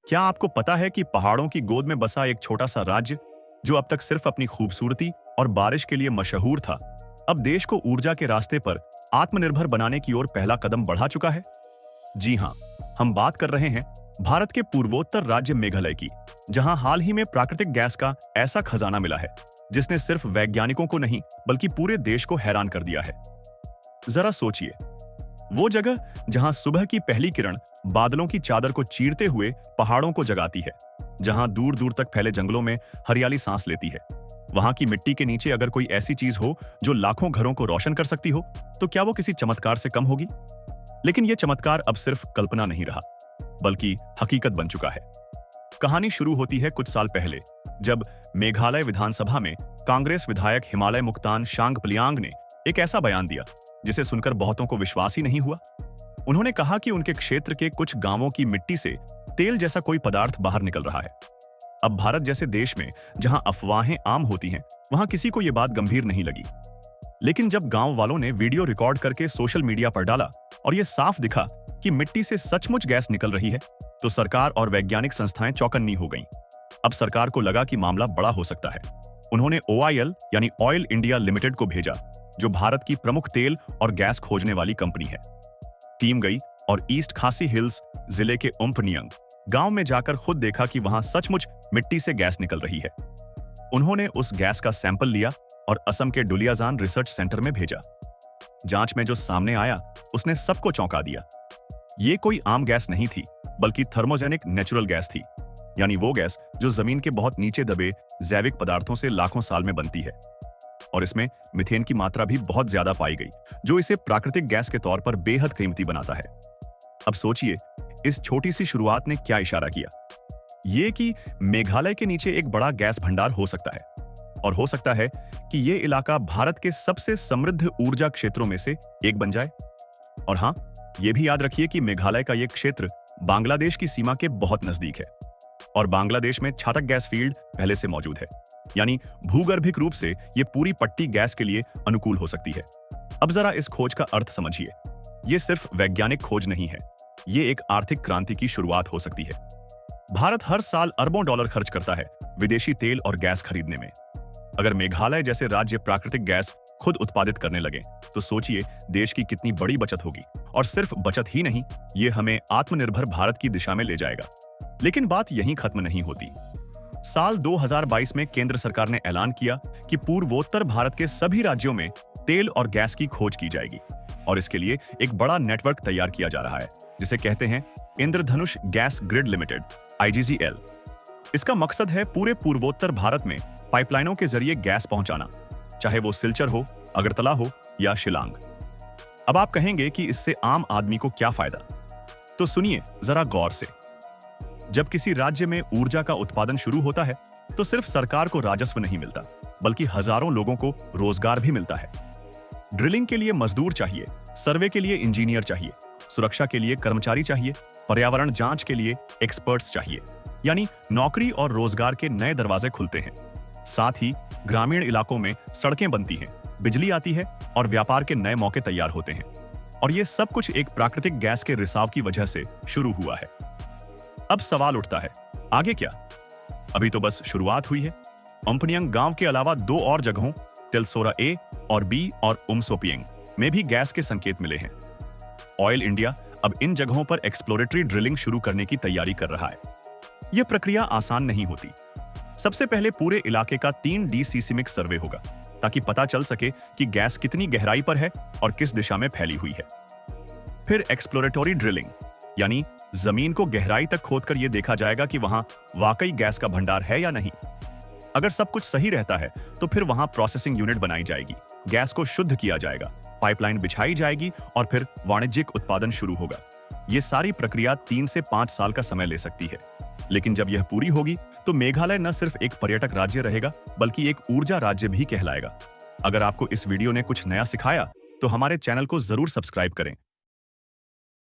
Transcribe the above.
क्या आपको पता है कि पहाड़ों की गोद में बसा एक छोटा सा राज्य, जो अब तक सिर्फ अपनी खूबसूरती और बारिश के लिए मशहूर था, अब देश को ऊर्जा के रास्ते पर आत्मनिर्भर बनाने की ओर पहला कदम बढ़ा चुका है? जी हां, हम बात कर रहे हैं भारत के पूर्वोत्तर राज्य मेघालय की, जहां हाल ही में प्राकृतिक गैस का ऐसा खजाना मिला है जिसने सिर्फ वैज्ञानिकों को नहीं बल्कि पूरे देश को हैरान कर दिया है। जरा सोचिए, वो जगह जहां सुबह की पहली किरण बादलों की चादर को चीरते हुए पहाड़ों को जगाती है, जहां दूर दूर तक फैले जंगलों में हरियाली सांस लेती है, वहां की मिट्टी के नीचे अगर कोई ऐसी चीज हो जो लाखों घरों को रोशन कर सकती हो, तो क्या वो किसी चमत्कार से कम होगी? लेकिन यह चमत्कार अब सिर्फ कल्पना नहीं रहा, बल्कि हकीकत बन चुका है। कहानी शुरू होती है कुछ साल पहले, जब मेघालय विधानसभा में कांग्रेस विधायक हिमालय मुक्तान शांगपलियांग ने एक ऐसा बयान दिया जिसे सुनकर बहुतों को विश्वास ही नहीं हुआ। उन्होंने कहा कि उनके क्षेत्र के कुछ गांवों की मिट्टी से तेल जैसा कोई पदार्थ बाहर निकल रहा है। अब भारत जैसे देश में जहां अफवाहें आम होती हैं, वहां किसी को यह बात गंभीर नहीं लगी। लेकिन जब गांव वालों ने वीडियो रिकॉर्ड करके सोशल मीडिया पर डाला और यह साफ दिखा कि मिट्टी से सचमुच गैस निकल रही है, तो सरकार और वैज्ञानिक संस्थाएं चौकन्नी हो गईं। अब सरकार को लगा कि मामला बड़ा हो सकता है। उन्होंने OIL यानी ऑयल इंडिया लिमिटेड को भेजा, जो भारत की प्रमुख तेल और गैस खोजने वाली कंपनी है। टीम गई और ईस्ट खासी हिल्स जिले के उम्फनियंग गांव में जाकर खुद देखा कि वहां सचमुच मिट्टी से गैस निकल रही है। उन्होंने उस गैस का सैंपल लिया और असम के डुलियाजान रिसर्च सेंटर में भेजा। जांच में जो सामने आया, उसने सबको चौंका दिया। ये कोई आम गैस नहीं थी, बल्कि थर्मोजेनिक नेचुरल गैस थी, यानी वो गैस जो जमीन के बहुत नीचे दबे जैविक पदार्थों से लाखों साल में बनती है। और इसमें मीथेन की मात्रा भी बहुत ज्यादा पाई गई, जो इसे प्राकृतिक गैस के तौर पर बेहद कीमती बनाता है। अब सोचिए, इस छोटी सी शुरुआत ने क्या इशारा किया? ये कि मेघालय के नीचे एक बड़ा गैस भंडार हो सकता है, और हो सकता है कि ये इलाका भारत के सबसे समृद्ध ऊर्जा क्षेत्रों में से एक बन जाए। और हां, यह भी याद रखिए कि मेघालय का यह क्षेत्र बांग्लादेश की सीमा के बहुत नजदीक है, और बांग्लादेश में छातक गैस फील्ड पहले से मौजूद है, यानी भूगर्भिक रूप से यह पूरी पट्टी गैस के लिए अनुकूल हो सकती है। अब जरा इस खोज का अर्थ समझिए। यह सिर्फ वैज्ञानिक खोज नहीं है, यह एक आर्थिक क्रांति की शुरुआत हो सकती है। भारत हर साल अरबों डॉलर खर्च करता है विदेशी तेल और गैस खरीदने में। अगर मेघालय जैसे राज्य प्राकृतिक गैस खुद उत्पादित करने लगे, तो सोचिए देश की कितनी बड़ी बचत होगी। और सिर्फ बचत ही नहीं, ये हमें आत्मनिर्भर भारत की दिशा में ले जाएगा। लेकिन बात यहीं खत्म नहीं होती। साल 2022 में केंद्र सरकार ने ऐलान किया कि पूर्वोत्तर भारत के सभी राज्यों में तेल और गैस की खोज की जाएगी, और इसके लिए एक बड़ा नेटवर्क तैयार किया जा रहा है, जिसे कहते हैं इंद्रधनुष गैस ग्रिड लिमिटेड, IGGL। इसका मकसद है पूरे पूर्वोत्तर भारत में पाइपलाइनों के जरिए गैस पहुंचाना, चाहे वो सिलचर हो, अगरतला हो या शिलांग। अब आप कहेंगे कि इससे आम आदमी को क्या फायदा? तो सुनिए जरा गौर से। जब किसी राज्य में ऊर्जा का उत्पादन शुरू होता है, तो सिर्फ सरकार को राजस्व नहीं मिलता, बल्कि हजारों लोगों को रोजगार भी मिलता है। ड्रिलिंग के लिए मजदूर चाहिए, सर्वे के लिए इंजीनियर चाहिए, सुरक्षा के लिए कर्मचारी चाहिए, पर्यावरण जांच के लिए एक्सपर्ट्स चाहिए, यानी नौकरी और रोजगार के नए दरवाजे खुलते हैं। साथ ही ग्रामीण इलाकों में सड़कें बनती हैं, बिजली आती है और व्यापार के नए मौके तैयार होते हैं। और ये सब कुछ एक प्राकृतिक गैस के रिसाव की वजह से शुरू हुआ है। अब सवाल उठता है, आगे क्या? अभी तो बस शुरुआत हुई है। उम्फनियंग गांव के अलावा 2 और जगहों, तिलसोरा A और B और उमसोपियंग में भी गैस के संकेत मिले हैं। ऑयल इंडिया अब इन जगहों पर एक्सप्लोरेटरी ड्रिलिंग शुरू करने की तैयारी कर रहा है। यह प्रक्रिया आसान नहीं होती। सबसे पहले पूरे इलाके का 3D सीस्मिक सर्वे होगा, ताकि पता चल सके कि गैस कितनी गहराई पर है और किस दिशा में फैली हुई है। फिर एक्सप्लोरेटरी ड्रिलिंग, यानी जमीन को गहराई तक खोदकर यह देखा जाएगा कि वहां वाकई गैस का भंडार है या नहीं। अगर सब कुछ सही रहता है, तो फिर वहां प्रोसेसिंग यूनिट बनाई जाएगी, गैस को शुद्ध किया जाएगा, पाइपलाइन बिछाई जाएगी और फिर वाणिज्यिक उत्पादन शुरू होगा। यह सारी प्रक्रिया 3 से 5 साल का समय ले सकती है। लेकिन जब यह पूरी होगी, तो मेघालय न सिर्फ एक पर्यटक राज्य रहेगा, बल्कि एक ऊर्जा राज्य भी कहलाएगा। अगर आपको इस वीडियो ने कुछ नया सिखाया, तो हमारे चैनल को जरूर सब्सक्राइब करें